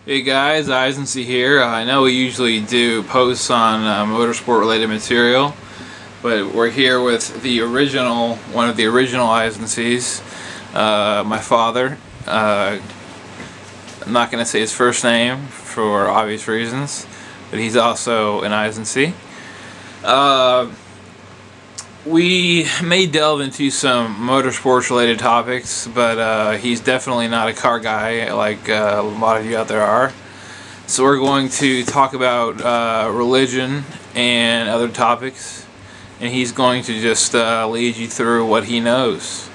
Hey guys, Eisency here. I know we usually do posts on motorsport related material, but we're here with the original, one of the original Eisencies, my father. I'm not going to say his first name for obvious reasons, but he's also an Eisensee. We may delve into some motorsports related topics, but he's definitely not a car guy like a lot of you out there are. So we're going to talk about religion and other topics, and he's going to just lead you through what he knows.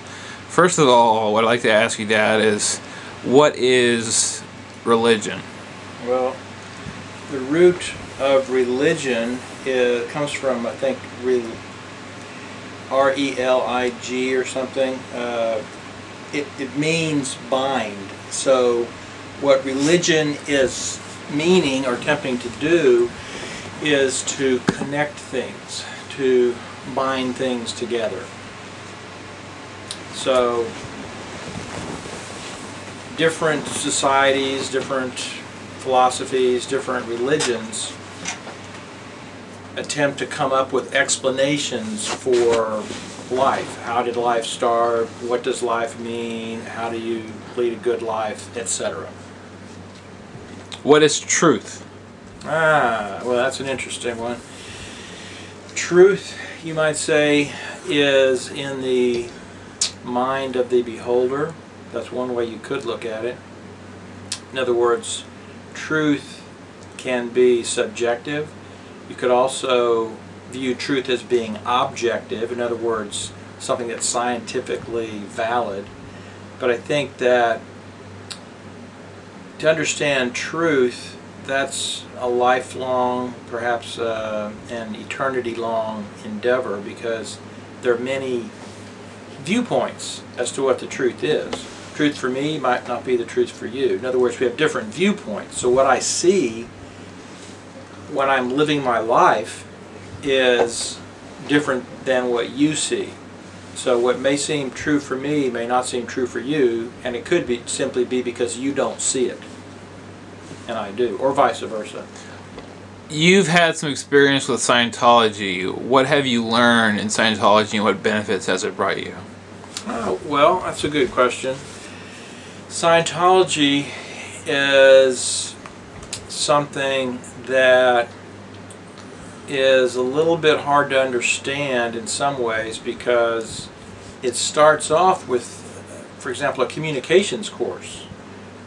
First of all, what I'd like to ask you, Dad, is what is religion? Well, the root of religion comes from, I think, R-E-L-I-G or something. It means bind. So what religion is meaning or attempting to do is to connect things, to bind things together. So different societies, different philosophies, different religions attempt to come up with explanations for life. How did life start? What does life mean? How do you lead a good life, etc. What is truth? Well, that's an interesting one. Truth, you might say, is in the mind of the beholder. That's one way you could look at it. In other words, truth can be subjective. You could also view truth as being objective, in other words, something that's scientifically valid. But I think that to understand truth, that's a lifelong, perhaps an eternity-long endeavor, because there are many viewpoints as to what the truth is. Truth for me might not be the truth for you. In other words, we have different viewpoints. So what I see when I'm living my life is different than what you see. So what may seem true for me may not seem true for you, and it could be simply be because you don't see it and I do, or vice versa. You've had some experience with Scientology. What have you learned in Scientology, and what benefits has it brought you? Well, that's a good question. Scientology is something that is a little bit hard to understand in some ways, because it starts off with, for example, a communications course,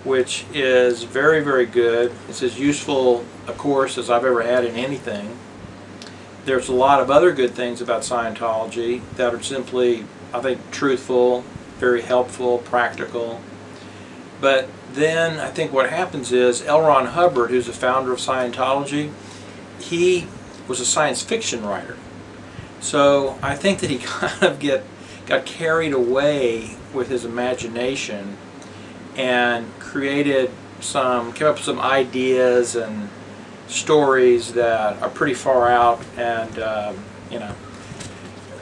which is very, very good. It's as useful a course as I've ever had in anything. There's a lot of other good things about Scientology that are simply, I think, truthful, very helpful, practical. But then I think what happens is L. Ron Hubbard, who's the founder of Scientology, he was a science fiction writer. So I think that he kind of got carried away with his imagination and came up with some ideas and stories that are pretty far out, and you know,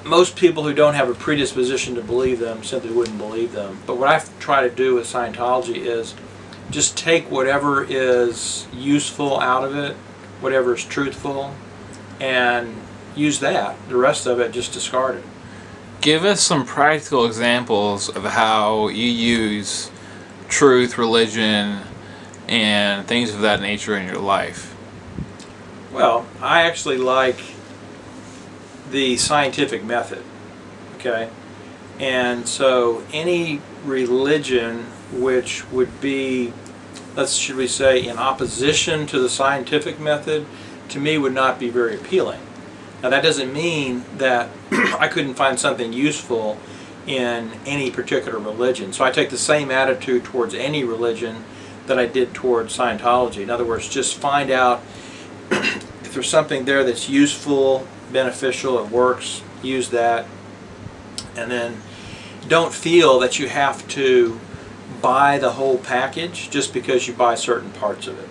most people who don't have a predisposition to believe them simply wouldn't believe them. But what I try to do with Scientology is just take whatever is useful out of it, whatever is truthful, and use that. The rest of it, just discard it. Give us some practical examples of how you use truth, religion, and things of that nature in your life. Well, I actually like the scientific method, okay? And so any religion which would be, should we say, in opposition to the scientific method, to me would not be very appealing. Now that doesn't mean that I couldn't find something useful in any particular religion. So I take the same attitude towards any religion that I did towards Scientology. In other words, just find out if there's something there that's useful, beneficial, it works, use that, and then don't feel that you have to buy the whole package just because you buy certain parts of it.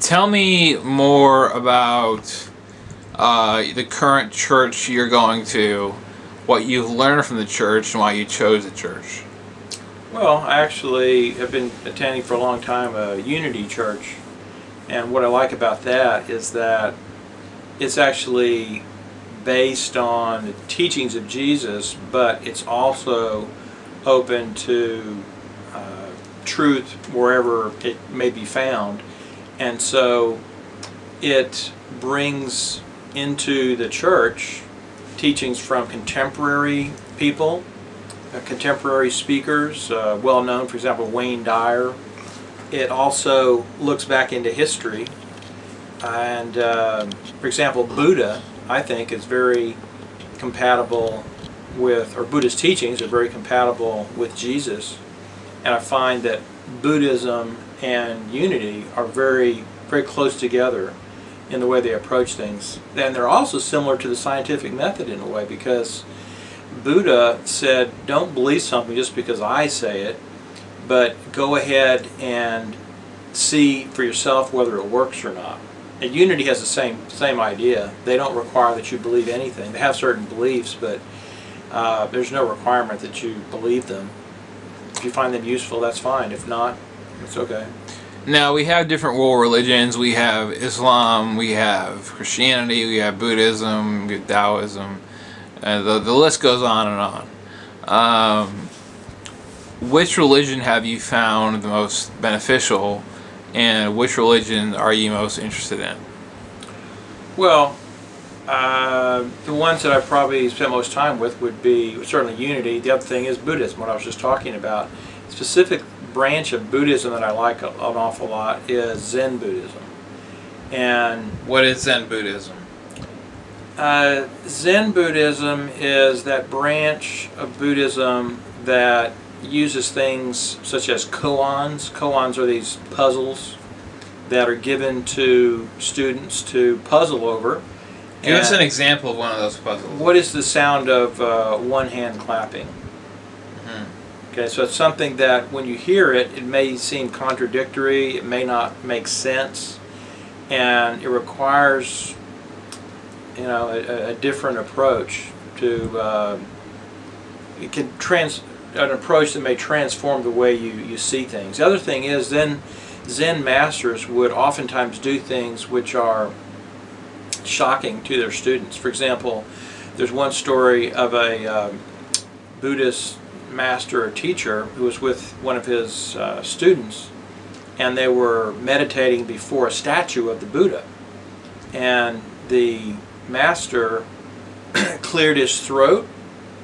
Tell me more about the current church you're going to, what you've learned from the church, and why you chose the church. Well, I actually have been attending for a long time a Unity Church, and what I like about that is that it's actually based on the teachings of Jesus, but it's also open to truth wherever it may be found. And so it brings into the church teachings from contemporary people, contemporary speakers, well known, for example, Wayne Dyer. It also looks back into history, and for example, Buddha, I think, is very compatible with, or Buddha's teachings are very compatible with Jesus, and I find that Buddhism and Unity are very, very close together in the way they approach things. And they're also similar to the scientific method in a way, because Buddha said, don't believe something just because I say it, but go ahead and see for yourself whether it works or not. And Unity has the same idea. They don't require that you believe anything. They have certain beliefs, but there's no requirement that you believe them. If you find them useful, that's fine. If not, it's okay. Now, we have different world religions. We have Islam, we have Christianity, we have Buddhism, we have Taoism. The list goes on and on. Which religion have you found the most beneficial, and which religion are you most interested in? Well, the ones that I probably spent most time with would be certainly Unity. The other thing is Buddhism, what I was just talking about. A specific branch of Buddhism that I like an awful lot is Zen Buddhism. And what is Zen Buddhism? Zen Buddhism is that branch of Buddhism that uses things such as koans. Koans are these puzzles that are given to students to puzzle over. Give us an example of one of those puzzles. What is the sound of one hand clapping? Okay, so it's something that when you hear it, it may seem contradictory, it may not make sense, and it requires, you know, a different approach to, it can an approach that may transform the way you see things. The other thing is then Zen masters would oftentimes do things which are shocking to their students. For example, there's one story of a Buddhist master or teacher who was with one of his students, and they were meditating before a statue of the Buddha, and the master cleared his throat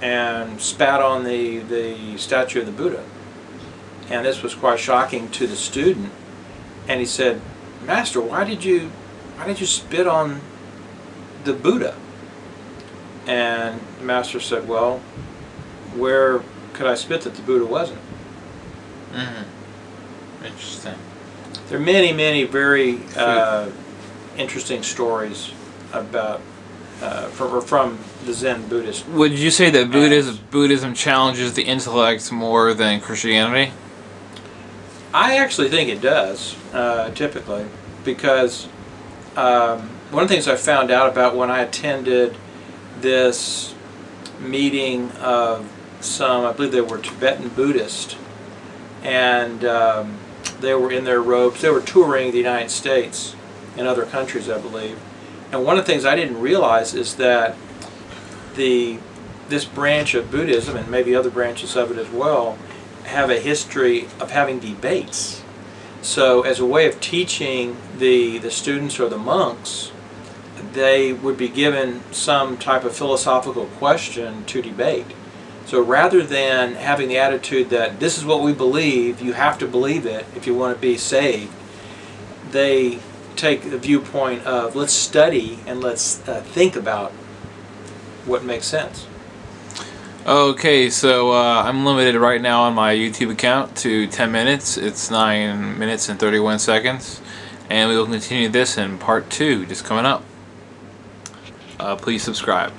and spat on the statue of the Buddha, and this was quite shocking to the student. And he said, "Master, why did you spit on the Buddha?" And the master said, "Well, where could I spit that the Buddha wasn't?" Interesting. There are many, many very interesting stories about from the Zen Buddhist. Would you say that Buddhism challenges the intellect more than Christianity? I actually think it does, typically, because one of the things I found out about when I attended this meeting of some, I believe they were Tibetan Buddhists, and they were in their robes. They were touring the United States and other countries, I believe. And one of the things I didn't realize is that this branch of Buddhism, and maybe other branches of it as well, have a history of having debates. So as a way of teaching the students or the monks, they would be given some type of philosophical question to debate. So rather than having the attitude that this is what we believe, you have to believe it if you want to be saved, they take the viewpoint of let's study and let's think about what makes sense. Okay, so I'm limited right now on my YouTube account to 10 minutes. It's 9 minutes and 31 seconds. And we will continue this in part 2, just coming up. Please subscribe.